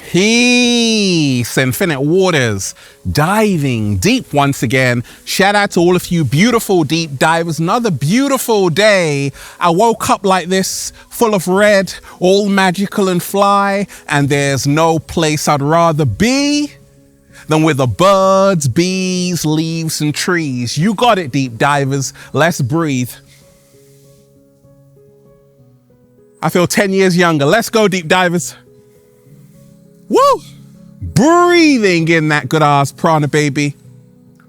Peace, infinite waters, diving deep once again. Shout out to all of you beautiful deep divers. Another beautiful day. I woke up like this, full of red, all magical and fly, and there's no place I'd rather be than with the birds, bees, leaves, and trees. You got it, deep divers. Let's breathe. I feel 10 years younger. Let's go, deep divers. Woo! Breathing in that good ass prana, baby.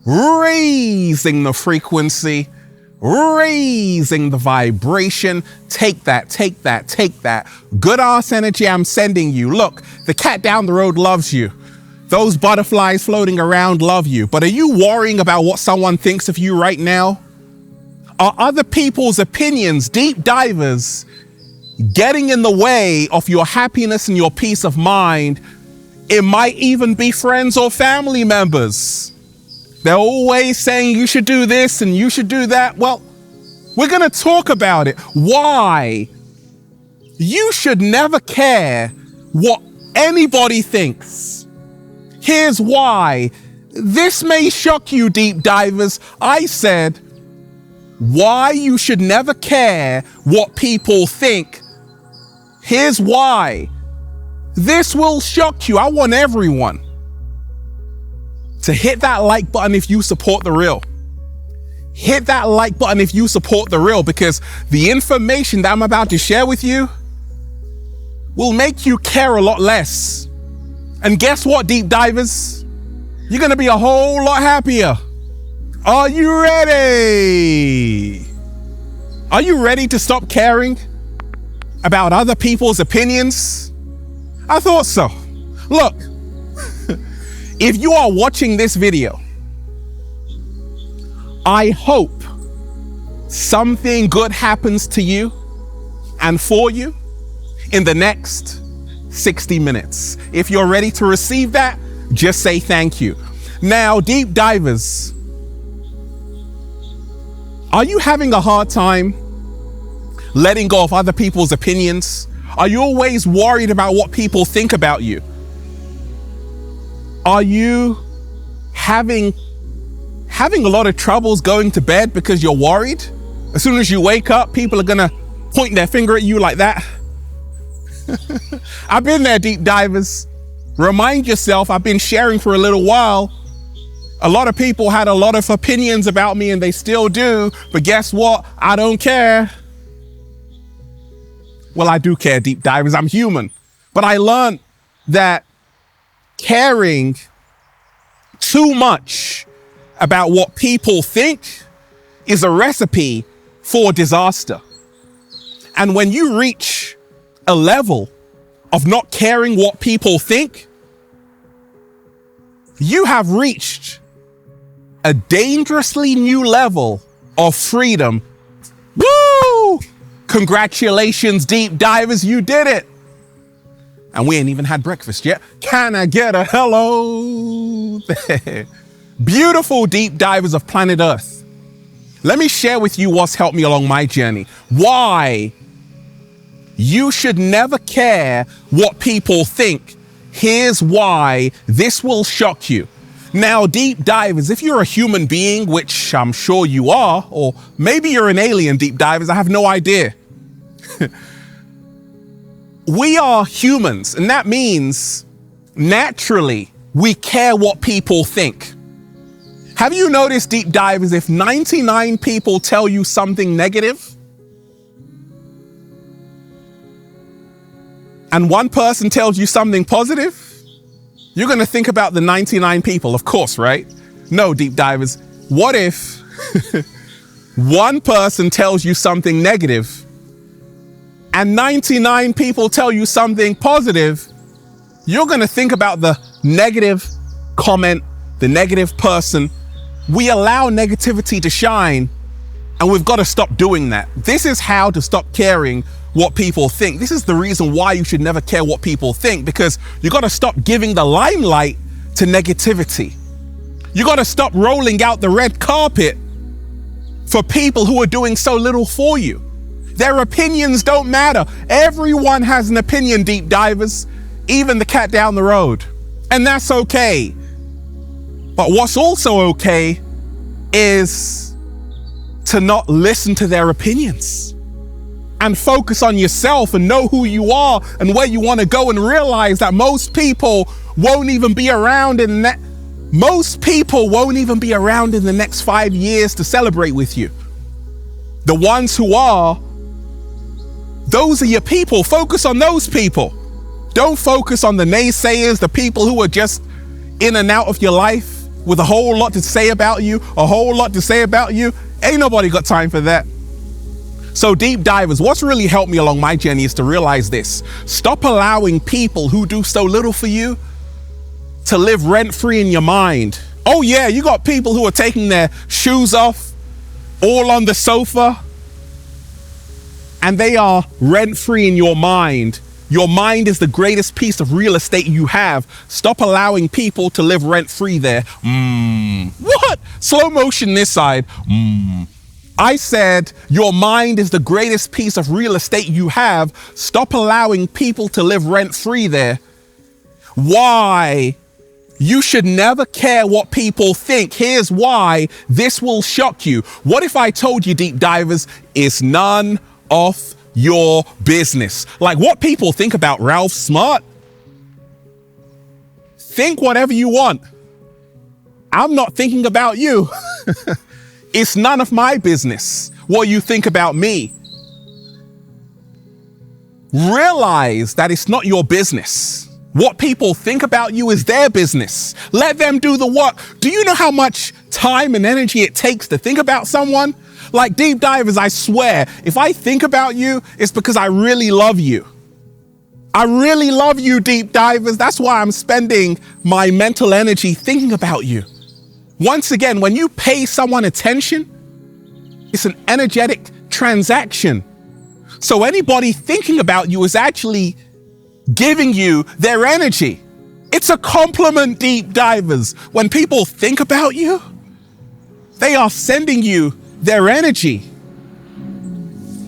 Raising the frequency, raising the vibration. Take that, take that, take that. Good ass energy I'm sending you. Look, the cat down the road loves you. Those butterflies floating around love you. But are you worrying about what someone thinks of you right now? Are other people's opinions, deep divers, getting in the way of your happiness and your peace of mind? It might even be friends or family members. They're always saying you should do this and you should do that. Well, we're going to talk about it. Why you should never care what anybody thinks. Here's why. This may shock you, deep divers. I said why you should never care what people think. Here's why. This will shock you. I want everyone to hit that like button if you support the real. Hit that like button if you support the real, because the information that I'm about to share with you will make you care a lot less. And guess what, deep divers? You're going to be a whole lot happier. Are you ready? Are you ready to stop caring about other people's opinions? I thought so. Look, if you are watching this video, I hope something good happens to you and for you in the next 60 minutes. If you're ready to receive that, just say thank you. Now, deep divers, are you having a hard time letting go of other people's opinions? Are you always worried about what people think about you? Are you having a lot of troubles going to bed because you're worried? As soon as you wake up, people are gonna point their finger at you like that. I've been there, deep divers. Remind yourself, I've been sharing for a little while. A lot of people had a lot of opinions about me and they still do, but guess what? I don't care. Well, I do care, deep divers. I'm human. But I learned that caring too much about what people think is a recipe for disaster. And when you reach a level of not caring what people think, you have reached a dangerously new level of freedom. Woo! Congratulations, deep divers, you did it. And we ain't even had breakfast yet. Can I get a hello? Beautiful deep divers of planet Earth. Let me share with you what's helped me along my journey. Why you should never care what people think. Here's why. This will shock you. Now, deep divers, if you're a human being, which I'm sure you are, or maybe you're an alien, deep divers, I have no idea. We are humans, and that means naturally we care what people think. Have you noticed, deep divers, if 99 people tell you something negative and one person tells you something positive, you're going to think about the 99 people, of course, right? No, deep divers. What if one person tells you something negative and 99 people tell you something positive? You're going to think about the negative comment, the negative person, we allow negativity to shine, and we've got to stop doing that. This is how to stop caring what people think. This is the reason why you should never care what people think, because you got to stop giving the limelight to negativity. You got to stop rolling out the red carpet for people who are doing so little for you. Their opinions don't matter. Everyone has an opinion, deep divers, even the cat down the road. And that's okay. But what's also okay is to not listen to their opinions and focus on yourself and know who you are and where you want to go, and realize that most people won't even be around in the next 5 years to celebrate with you. The ones who are, those are your people. Focus on those people. Don't focus on the naysayers, the people who are just in and out of your life with a whole lot to say about you, Ain't nobody got time for that. So deep divers, what's really helped me along my journey is to realize this. Stop allowing people who do so little for you to live rent-free in your mind. Oh yeah, you got people who are taking their shoes off, all on the sofa, and they are rent-free in your mind. Your mind is the greatest piece of real estate you have. Stop allowing people to live rent-free there. What? Slow motion this side. I said your mind is the greatest piece of real estate you have. Stop allowing people to live rent-free there. Why? You should never care what people think. Here's why. This will shock you. What if I told you, deep divers, it's none of your business? Like what people think about Ralph Smart? Think whatever you want. I'm not thinking about you. It's none of my business what you think about me. Realize that it's not your business. What people think about you is their business. Let them do the work. Do you know how much time and energy it takes to think about someone? Like deep divers, I swear, if I think about you, it's because I really love you. I really love you, deep divers. That's why I'm spending my mental energy thinking about you. Once again, when you pay someone attention, it's an energetic transaction. So anybody thinking about you is actually giving you their energy. It's a compliment, deep divers. When people think about you, they are sending you their energy.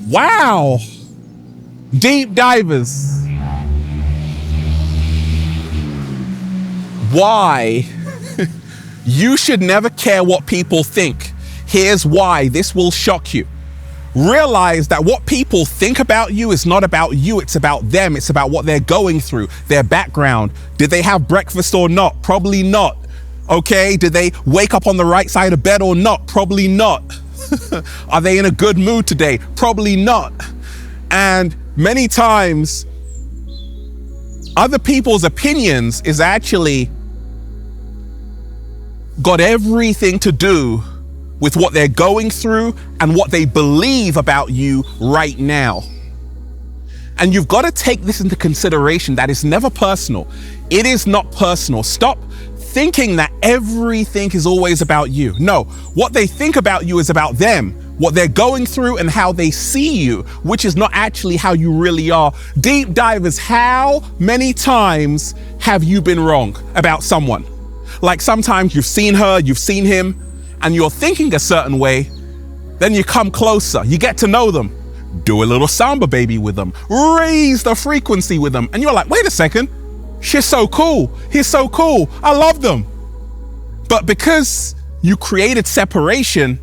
Wow. Deep divers. Why? You should never care what people think. Here's why. This will shock you. Realize that what people think about you is not about you. It's about them. It's about what they're going through, their background. Did they have breakfast or not? Probably not. Okay. Did they wake up on the right side of bed or not? Probably not. Are they in a good mood today? Probably not. And many times, other people's opinions is actually got everything to do with what they're going through and what they believe about you right now. And you've got to take this into consideration, that it's never personal. It is not personal. Stop thinking that everything is always about you. No, what they think about you is about them, what they're going through and how they see you, which is not actually how you really are. Deep divers, how many times have you been wrong about someone? Like sometimes you've seen her, you've seen him, and you're thinking a certain way, then you come closer, you get to know them, do a little samba baby with them, raise the frequency with them, and you're like, wait a second, she's so cool, he's so cool, I love them. But because you created separation,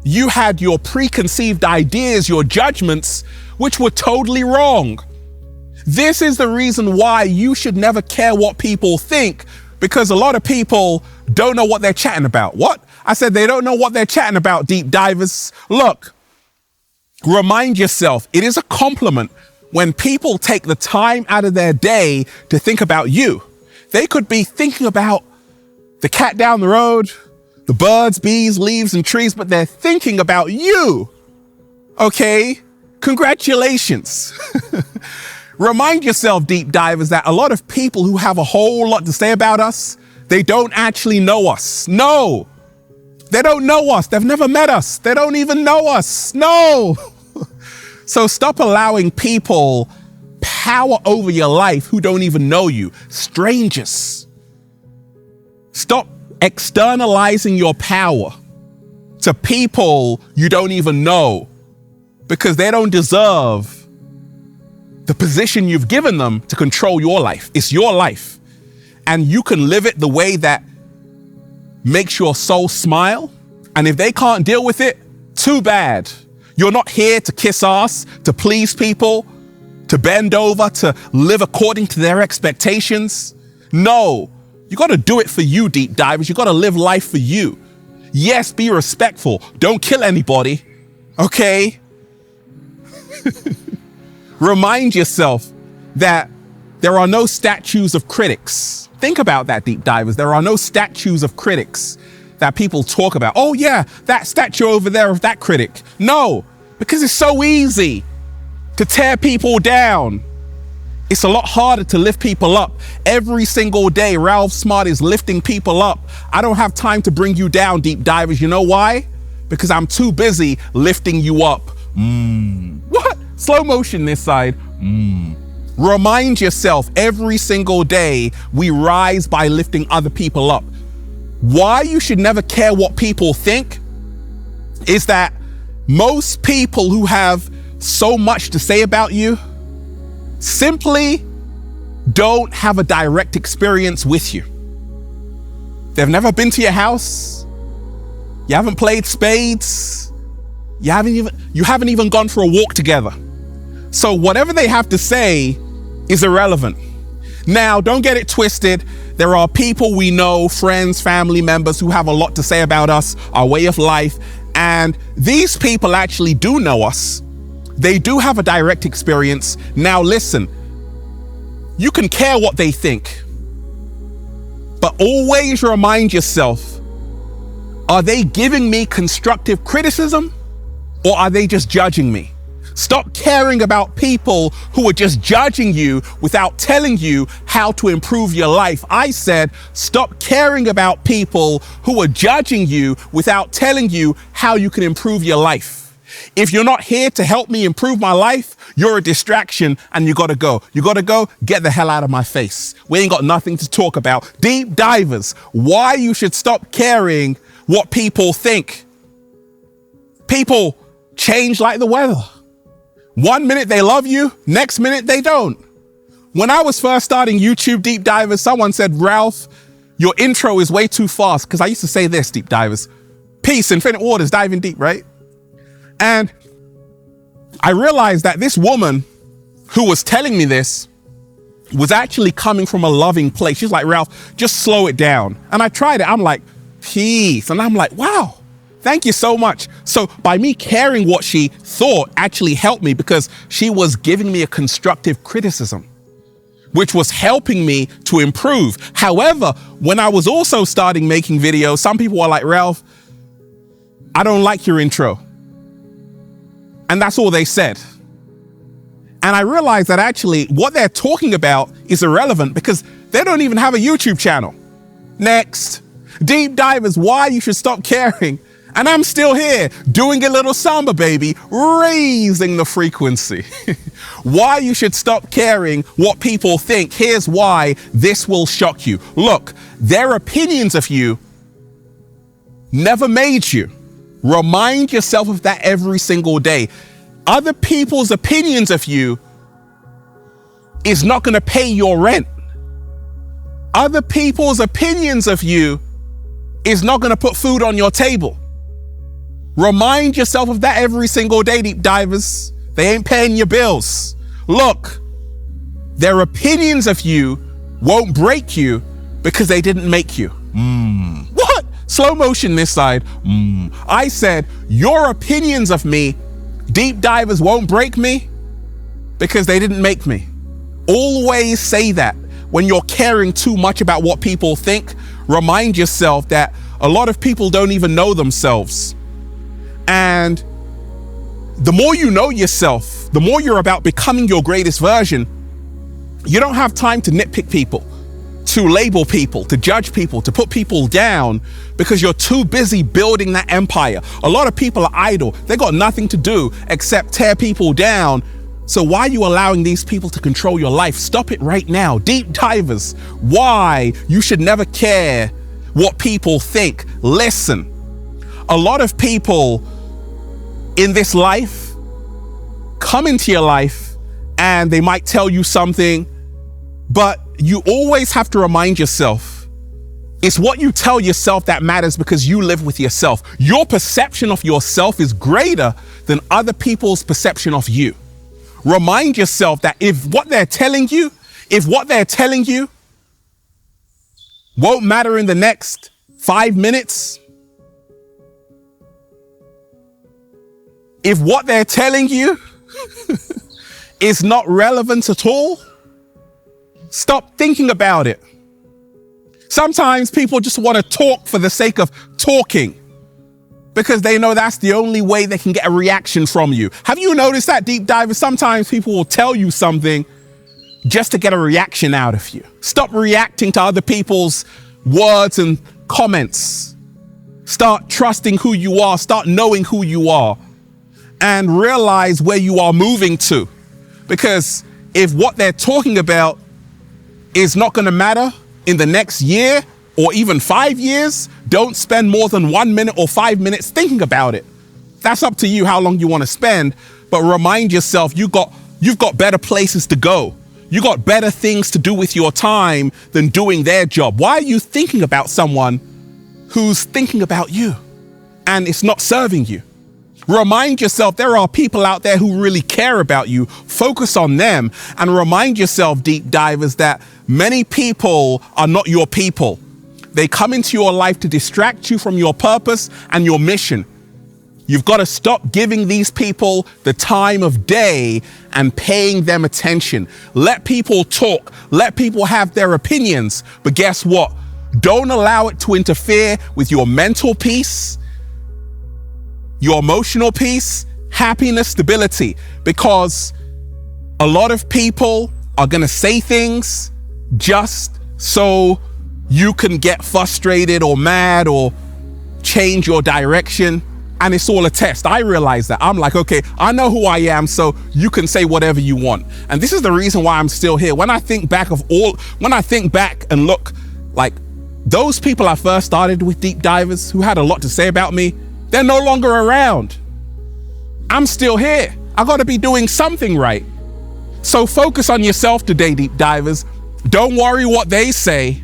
you had your preconceived ideas, your judgments, which were totally wrong. This is the reason why you should never care what people think, because a lot of people don't know what they're chatting about. What? I said they don't know what they're chatting about, deep divers. Look, remind yourself, it is a compliment when people take the time out of their day to think about you. They could be thinking about the cat down the road, the birds, bees, leaves, and trees, but they're thinking about you. Okay? Congratulations. Remind yourself, deep divers, that a lot of people who have a whole lot to say about us, they don't actually know us. No, They don't know us. They've never met us. They don't even know us. No. So stop allowing people power over your life who don't even know you. Strangers. Stop externalizing your power to people you don't even know, because they don't deserve the position you've given them to control your life. It's your life. And you can live it the way that makes your soul smile. And if they can't deal with it, too bad. You're not here to kiss ass, to please people, to bend over, to live according to their expectations. No, you got to do it for you, deep divers. You got to live life for you. Yes, be respectful. Don't kill anybody. Okay? Remind yourself that there are no statues of critics. Think about that, deep divers. There are no statues of critics that people talk about. Oh yeah, that statue over there of that critic. No, because it's so easy to tear people down. It's a lot harder to lift people up. Every single day, Ralph Smart is lifting people up. I don't have time to bring you down, deep divers. You know why? Because I'm too busy lifting you up. What? Slow motion this side. Remind yourself every single day we rise by lifting other people up. Why you should never care what people think is that most people who have so much to say about you simply don't have a direct experience with you. They've never been to your house. You haven't played spades. You haven't even gone for a walk together. So whatever they have to say is irrelevant. Now, don't get it twisted. There are people we know, friends, family members, who have a lot to say about us, our way of life. And these people actually do know us. They do have a direct experience. Now listen, you can care what they think, but always remind yourself, are they giving me constructive criticism or are they just judging me? Stop caring about people who are just judging you without telling you how to improve your life. I said, stop caring about people who are judging you without telling you how you can improve your life. If you're not here to help me improve my life, you're a distraction and you gotta go. You gotta go, get the hell out of my face. We ain't got nothing to talk about. Deep divers, why you should stop caring what people think. People change like the weather. 1 minute they love you, next minute they don't. When I was first starting YouTube, deep divers, someone said, Ralph, your intro is way too fast. Because I used to say this, deep divers, peace, infinite waters, diving deep, right? And I realized that this woman who was telling me this was actually coming from a loving place. She's like, Ralph, just slow it down. And I tried it. I'm like, peace. And I'm like, wow, thank you so much. So by me caring what she thought actually helped me, because she was giving me a constructive criticism, which was helping me to improve. However, when I was also starting making videos, some people were like, Ralph, I don't like your intro. And that's all they said. And I realized that actually what they're talking about is irrelevant because they don't even have a YouTube channel. Next, deep divers, why you should stop caring. And I'm still here doing a little samba, baby, raising the frequency. Why you should stop caring what people think. Here's why this will shock you. Look, their opinions of you never made you. Remind yourself of that every single day. Other people's opinions of you is not going to pay your rent. Other people's opinions of you is not going to put food on your table. Remind yourself of that every single day, deep divers. They ain't paying your bills. Look, their opinions of you won't break you because they didn't make you. What? Slow motion this side. I said, your opinions of me, deep divers, won't break me because they didn't make me. Always say that. When you're caring too much about what people think, remind yourself that a lot of people don't even know themselves. And the more you know yourself, the more you're about becoming your greatest version, you don't have time to nitpick people, to label people, to judge people, to put people down because you're too busy building that empire. A lot of people are idle. They got nothing to do except tear people down. So why are you allowing these people to control your life? Stop it right now. Deep divers, why you should never care what people think. Listen, a lot of people in this life come into your life and they might tell you something, but you always have to remind yourself, it's what you tell yourself that matters because you live with yourself. Your perception of yourself is greater than other people's perception of you. Remind yourself that if what they're telling you won't matter in the next 5 minutes, if what they're telling you is not relevant at all, stop thinking about it. Sometimes people just want to talk for the sake of talking because they know that's the only way they can get a reaction from you. Have you noticed that, deep divers? Sometimes people will tell you something just to get a reaction out of you. Stop reacting to other people's words and comments. Start trusting who you are. Start knowing who you are and realize where you are moving to. Because if what they're talking about is not going to matter in the next year or even 5 years, don't spend more than 1 minute or 5 minutes thinking about it. That's up to you how long you want to spend, but remind yourself you've got better places to go. You got better things to do with your time than doing their job. Why are you thinking about someone who's thinking about you and it's not serving you? Remind yourself there are people out there who really care about you. Focus on them and remind yourself, deep divers, that many people are not your people. They come into your life to distract you from your purpose and your mission. You've got to stop giving these people the time of day and paying them attention. Let people talk. Let people have their opinions. But guess what? Don't allow it to interfere with your mental peace, your emotional peace, happiness, stability, because a lot of people are going to say things just so you can get frustrated or mad or change your direction. And it's all a test. I realize that. I'm like, okay, I know who I am, so you can say whatever you want. And this is the reason why I'm still here. When I think back and look, like those people I first started with, deep divers, who had a lot to say about me, they're no longer around. I'm still here. I got to be doing something right. So focus on yourself today, deep divers. Don't worry what they say,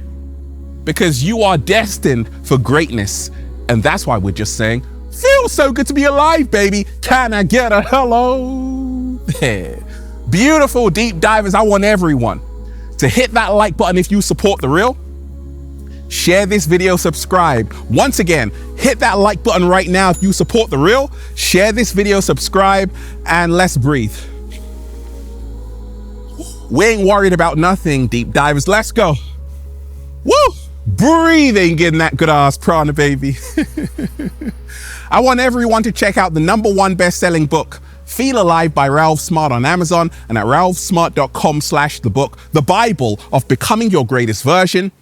because you are destined for greatness. And that's why we're just saying, feels so good to be alive, baby. Can I get a hello? There. Beautiful deep divers. I want everyone to hit that like button if you support The Real. Share this video, subscribe. Once again, hit that like button right now if you support The Real. Share this video, subscribe, and let's breathe. We ain't worried about nothing, deep divers. Let's go. Woo! Breathing in that good ass prana, baby. I want everyone to check out the #1 best-selling book, Feel Alive by Ralph Smart, on Amazon and at ralphsmart.com/thebook, the Bible of becoming your greatest version.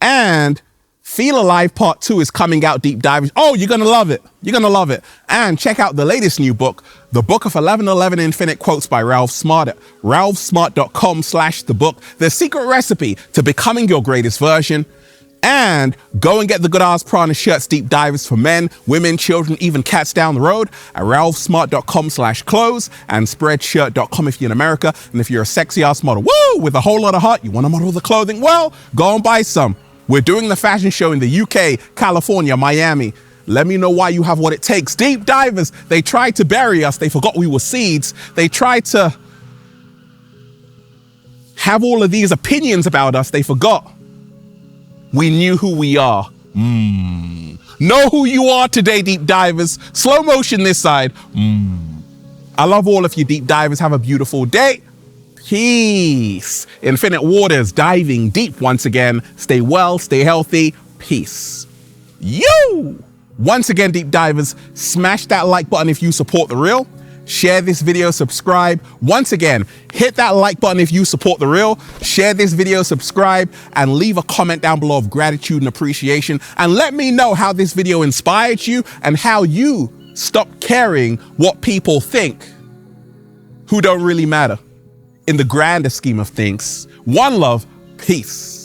And Feel Alive Part 2 is coming out, deep divers. Oh, you're going to love it. You're going to love it. And check out the latest new book, The Book of 1111 Infinite Quotes by Ralph Smart at ralphsmart.com/thebook, the secret recipe to becoming your greatest version. And go and get the Good Ass Prana shirts, deep divers, for men, women, children, even cats down the road at ralphsmart.com/clothes and spreadshirt.com if you're in America. And if you're a sexy ass model, woo, with a whole lot of heart, you want to model the clothing, well, go and buy some. We're doing the fashion show in the UK, California, Miami. Let me know why you have what it takes. Deep divers, they tried to bury us. They forgot we were seeds. They tried to have all of these opinions about us. They forgot we knew who we are. Know who you are today, deep divers. Slow motion this side. I love all of you, deep divers. Have a beautiful day. Peace. Infinite waters, diving deep once again. Stay well, stay healthy. Peace. You. Once again, deep divers, smash that like button if you support The Real. share this video, subscribe. Once again, hit that like button if you support the real, share this video, subscribe, and leave a comment down below of gratitude and appreciation. And let me know how this video inspired you and how you stopped caring what people think, who don't really matter in the grander scheme of things. One love, peace.